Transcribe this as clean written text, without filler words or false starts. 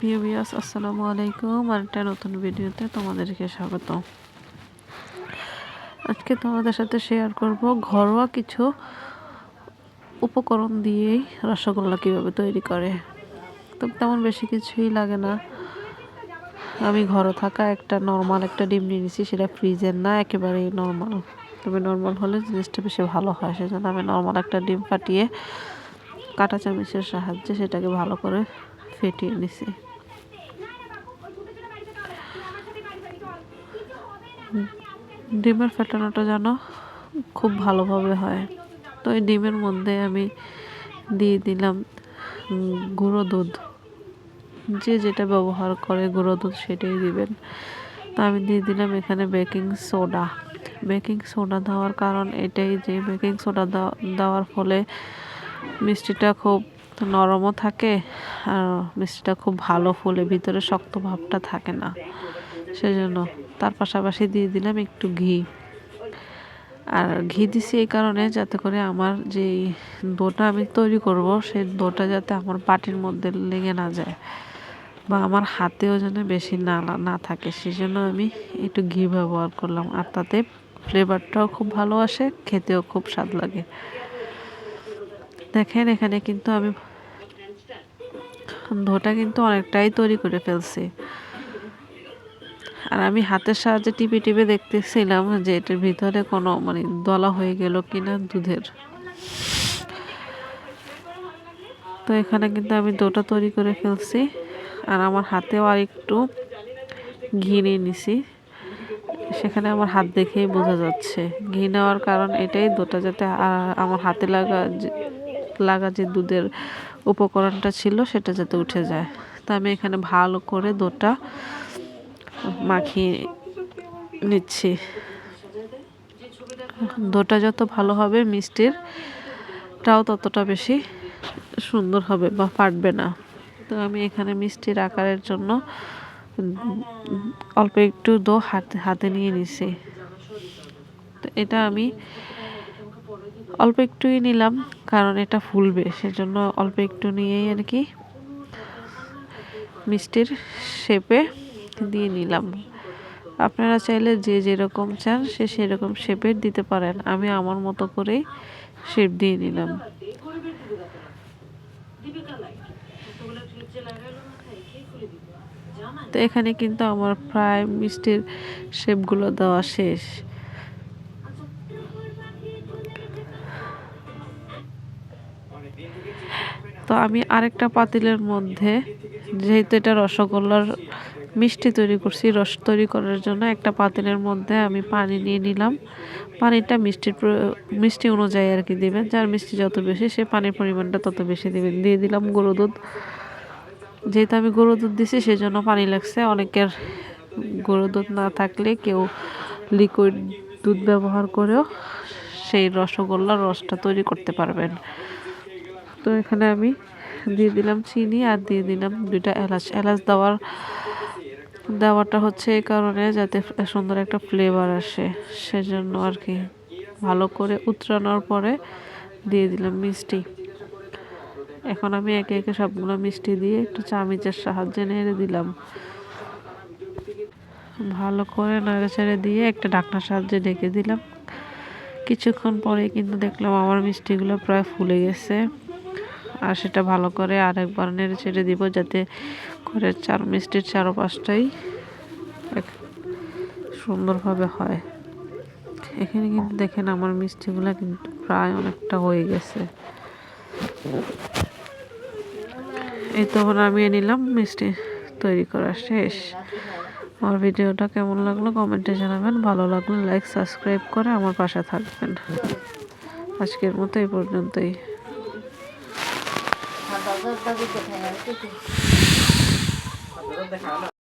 প্রিয় ভিউয়ার্স, আসসালামু আলাইকুম। আর একটা নতুন ভিডিওতে তোমাদেরকে স্বাগত। আজকে তোমাদের সাথে শেয়ার করব ঘরোয়া কিছু উপকরণ দিয়েই রসগোল্লা কীভাবে তৈরি করে। তো তেমন বেশি কিছুই লাগে না। আমি ঘরে থাকা একটা নর্মাল একটা ডিম নিয়ে নিয়েছি, সেটা ফ্রিজের না, একেবারেই নর্মাল। তবে নর্মাল হলে জিনিসটা বেশি ভালো হয়, সেজন্য আমি নর্মাল একটা ডিম ফাটিয়ে কাঁটা চামচের সাহায্যে সেটাকে ভালো করে ফেটিয়ে নিছি। ডিমের ফেটানোটা যেন খুব ভালোভাবে হয়। তো এই ডিমের মধ্যে আমি দিয়ে দিলাম গুঁড়ো দুধ। যে যেটা ব্যবহার করে গুঁড়ো দুধ সেটাই দিবেন। তো আমি দিয়ে দিলাম এখানে বেকিং সোডা। বেকিং সোডা দেওয়ার কারণ এটাই যে বেকিং সোডা দেওয়ার ফলে মিষ্টিটা খুব নরমও থাকে আর মিষ্টিটা খুব ভালো ফলে, ভিতরে শক্ত ভাবটা থাকে না, সেজন্য। তার পাশাপাশি দিয়ে দিলাম একটু ঘি। আর ঘি দিছি এই কারণে যাতে করে আমার যে ডোটা আমি তৈরি করব সেই ডোটা যাতে আমার পাটির মধ্যে লেগে না যায় বা আমার হাতেও যেন বেশি না থাকে, সেজন্য আমি একটু ঘি ব্যবহার করলাম। আর তাতে ফ্লেভারটাও খুব ভালো আসে, খেতেও খুব স্বাদ লাগে। দেখেন এখানে কিন্তু আমি ডোটা কিন্তু অনেকটাই তৈরি করে ফেলছি। আর আমি হাতের সাহায্যে টিপে টিপে দেখতেছিলাম যে এটার ভিতরে কোনো দলা হয়ে গেল কিনা দুধের। তো এখানে কিন্তু আমি ডোটা তৈরি করে ফেলছি। আর আমার হাতেও আর একটু ঘি নিয়ে নিছি, সেখানে আমার হাত দেখেই বোঝা যাচ্ছে। ঘি নেওয়ার কারণ এটাই, ডোটা যাতে আমার হাতে লাগা যে দুধের উপকরণটা ছিল সেটা যাতে উঠে যায়। তো আমি এখানে ভালো করে ডোটা মাখিয়ে নিচ্ছি। ডোটা যত ভালো হবে মিষ্টিরটাও ততটা বেশি সুন্দর হবে বা ফাটবে না। তো আমি এখানে মিষ্টির আকারের জন্য অল্প একটু ডো হাতে নিয়ে নিছি। তো এটা আমি অল্প একটুই নিলাম, কারণ এটা ফুলবে, সেজন্য অল্প একটু নিয়েই আর কি মিষ্টির শেপে দিয়ে নিলাম। আপনারা চাইলে যে যেরকম চান সে সেরকম শেপের দিতে পারেন। আমি আমার মতো করেই শেপ দিয়ে নিলাম। তো এখানে কিন্তু আমার প্রায় মিষ্টির শেপগুলো দেওয়া শেষ। তো আমি আরেকটা পাতিলের মধ্যে, যেহেতু এটা রসগোল্লার মিষ্টি তৈরি করছি, রস তৈরি করার জন্য একটা পাতিলের মধ্যে আমি পানি নিয়ে নিলাম। পানিটা মিষ্টি অনুযায়ী আর কি দেবেন, যার মিষ্টি যত বেশি সে পানির পরিমাণটা তত বেশি দেবেন। দিয়ে দিলাম গুঁড়ো দুধ। যেহেতু আমি গুঁড়ো দুধ দিছি সেজন্য পানি লাগছে। অনেকের গুঁড়ো দুধ না থাকলে কেউ লিকুইড দুধ ব্যবহার করেও সেই রসগোল্লার রসটা তৈরি করতে পারবেন। তো এখানে আমি দিয়ে দিলাম চিনি আর দিয়ে দিলাম 2টা এলাচ। এলাচ দেওয়াটা হচ্ছে এই কারণে যাতে সুন্দর একটা ফ্লেভার আসে, সেজন্য আর কি। ভালো করে উতরানোর পরে দিয়ে দিলাম মিষ্টি। এখন আমি একে একে সবগুলো মিষ্টি দিয়ে একটু চামচের সাহায্যে নেড়ে দিলাম। ভালো করে নেড়েচেড়ে দিয়ে একটা ঢাকনার সাহায্যে ঢেকে দিলাম। কিছুক্ষণ পরে কিন্তু দেখলাম আমার মিষ্টিগুলো প্রায় ফুলে গেছে। আর সেটা ভালো করে আরেকবার নেড়ে ছেড়ে দিব, যাতে করে মিষ্টির চারপাশটাই সুন্দরভাবে হয়। এখানে কিন্তু দেখেন আমার মিষ্টিগুলো কিন্তু প্রায় অনেকটা হয়ে গেছে। এই তখন নামিয়ে নিলাম, মিষ্টি তৈরি করা শেষ। আমার ভিডিওটা কেমন লাগলো কমেন্টে জানাবেন। ভালো লাগলে লাইক সাবস্ক্রাইব করে আমার পাশে থাকবেন। আজকের মতো এই পর্যন্তই।